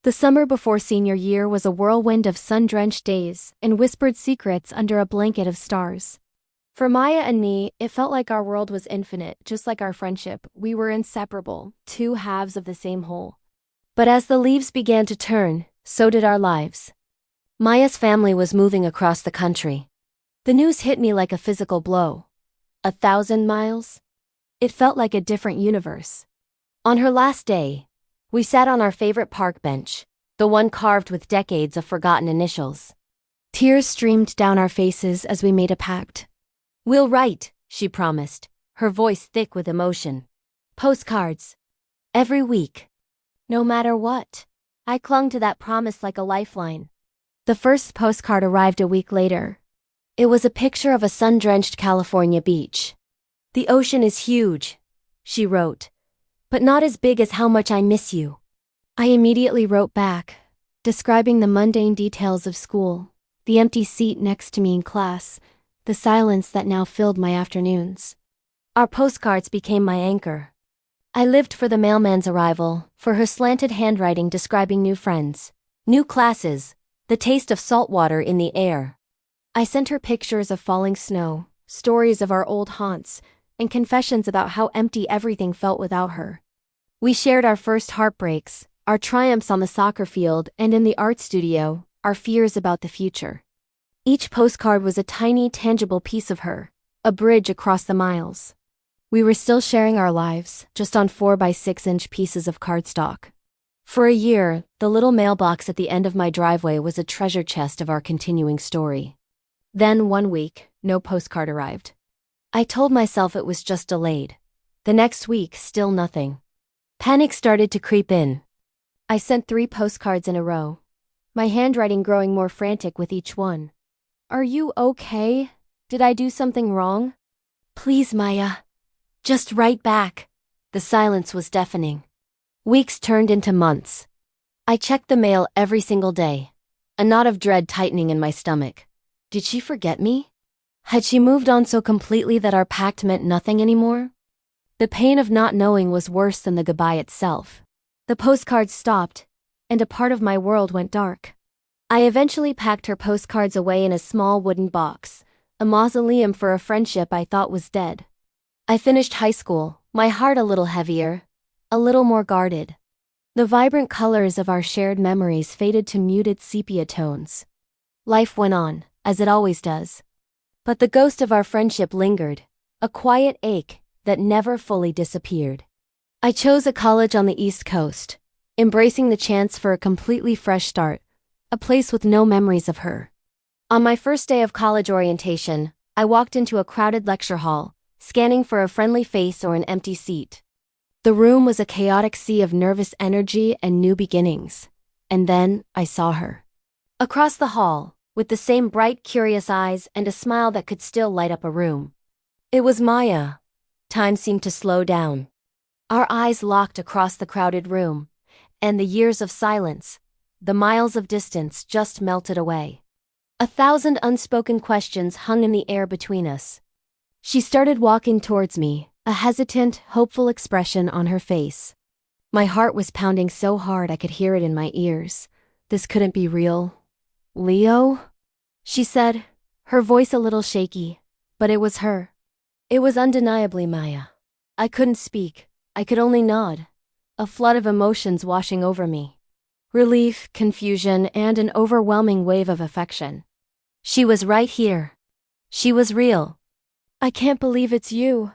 The summer before senior year was a whirlwind of sun-drenched days and whispered secrets under a blanket of stars. For Maya and me, it felt like our world was infinite, just like our friendship. We were inseparable, two halves of the same whole. But as the leaves began to turn, so did our lives. Maya's family was moving across the country. The news hit me like a physical blow. 1,000 miles? It felt like a different universe. On her last day, we sat on our favorite park bench, the one carved with decades of forgotten initials. Tears streamed down our faces as we made a pact. "We'll write," she promised, her voice thick with emotion. "Postcards. Every week. No matter what." I clung to that promise like a lifeline. The first postcard arrived a week later. It was a picture of a sun-drenched California beach. "The ocean is huge," she wrote, "but not as big as how much I miss you." I immediately wrote back, describing the mundane details of school, the empty seat next to me in class, the silence that now filled my afternoons. Our postcards became my anchor. I lived for the mailman's arrival, for her slanted handwriting describing new friends, new classes, the taste of salt water in the air. I sent her pictures of falling snow, stories of our old haunts, and confessions about how empty everything felt without her. We shared our first heartbreaks, our triumphs on the soccer field and in the art studio, our fears about the future. Each postcard was a tiny, tangible piece of her, a bridge across the miles. We were still sharing our lives, just on 4x6-inch pieces of cardstock. For a year, the little mailbox at the end of my driveway was a treasure chest of our continuing story. Then one week, no postcard arrived. I told myself it was just delayed. The next week, still nothing. Panic started to creep in. I sent 3 postcards in a row, my handwriting growing more frantic with each one. "Are you okay? Did I do something wrong? Please, Maya. Just write back." The silence was deafening. Weeks turned into months. I checked the mail every single day, a knot of dread tightening in my stomach. Did she forget me? Had she moved on so completely that our pact meant nothing anymore? The pain of not knowing was worse than the goodbye itself. The postcards stopped, and a part of my world went dark. I eventually packed her postcards away in a small wooden box, a mausoleum for a friendship I thought was dead. I finished high school, my heart a little heavier, a little more guarded. The vibrant colors of our shared memories faded to muted sepia tones. Life went on, as it always does. But the ghost of our friendship lingered, a quiet ache that never fully disappeared. I chose a college on the East Coast, embracing the chance for a completely fresh start, a place with no memories of her. On my first day of college orientation, I walked into a crowded lecture hall, scanning for a friendly face or an empty seat. The room was a chaotic sea of nervous energy and new beginnings. And then I saw her. Across the hall, with the same bright, curious eyes and a smile that could still light up a room. It was Maya. Time seemed to slow down. Our eyes locked across the crowded room, and the years of silence, the miles of distance just melted away. 1,000 unspoken questions hung in the air between us. She started walking towards me, a hesitant, hopeful expression on her face. My heart was pounding so hard I could hear it in my ears. This couldn't be real. "Leo?" she said, her voice a little shaky, but it was her. It was undeniably Maya. I couldn't speak, I could only nod, a flood of emotions washing over me. Relief, confusion, and an overwhelming wave of affection. She was right here. She was real. "I can't believe it's you,"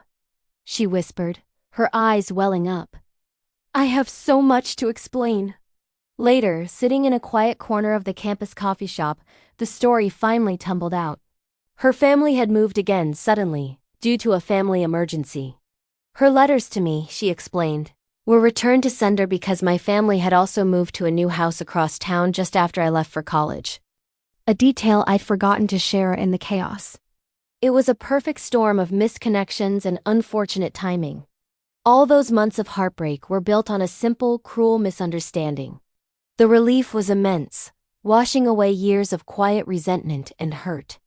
she whispered, her eyes welling up. "I have so much to explain." Later, sitting in a quiet corner of the campus coffee shop, the story finally tumbled out. Her family had moved again suddenly, due to a family emergency. Her letters to me, she explained, were returned to sender because my family had also moved to a new house across town just after I left for college. A detail I'd forgotten to share in the chaos. It was a perfect storm of misconnections and unfortunate timing. All those months of heartbreak were built on a simple, cruel misunderstanding. The relief was immense, washing away years of quiet resentment and hurt.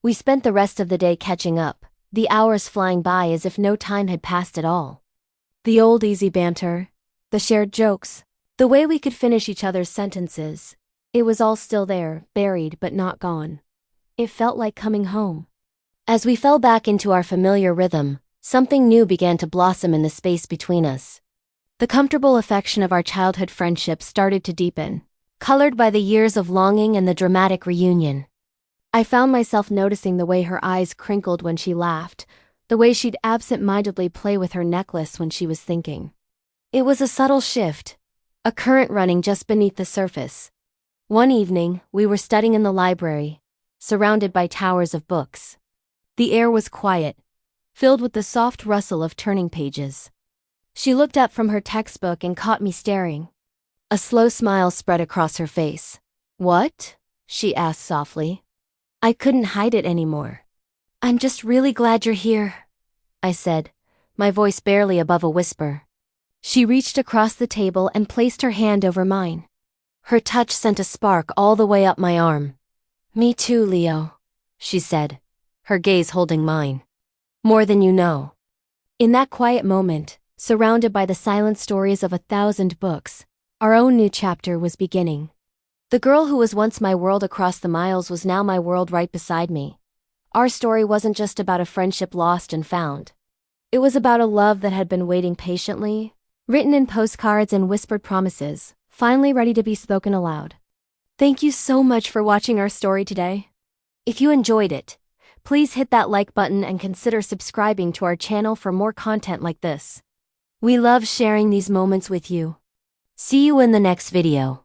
We spent the rest of the day catching up, the hours flying by as if no time had passed at all. The old easy banter, the shared jokes, The way we could finish each other's sentences. It was all still there, buried but not gone. It felt like coming home. As we fell back into our familiar rhythm, something new began to blossom in the space between us. The comfortable affection of our childhood friendship started to deepen, colored by the years of longing and the dramatic reunion. I found myself noticing the way her eyes crinkled when she laughed, the way she'd absent-mindedly play with her necklace when she was thinking. It was a subtle shift, a current running just beneath the surface. One evening, we were studying in the library, surrounded by towers of books. The air was quiet, filled with the soft rustle of turning pages. She looked up from her textbook and caught me staring. A slow smile spread across her face. "What?" she asked softly. I couldn't hide it anymore. "I'm just really glad you're here," I said, my voice barely above a whisper. She reached across the table and placed her hand over mine. Her touch sent a spark all the way up my arm. "Me too, Leo," she said, her gaze holding mine. "More than you know." In that quiet moment, surrounded by the silent stories of 1,000 books, our own new chapter was beginning. The girl who was once my world across the miles was now my world right beside me. Our story wasn't just about a friendship lost and found. It was about a love that had been waiting patiently, written in postcards and whispered promises, finally ready to be spoken aloud. Thank you so much for watching our story today. If you enjoyed it, please hit that like button and consider subscribing to our channel for more content like this. We love sharing these moments with you. See you in the next video.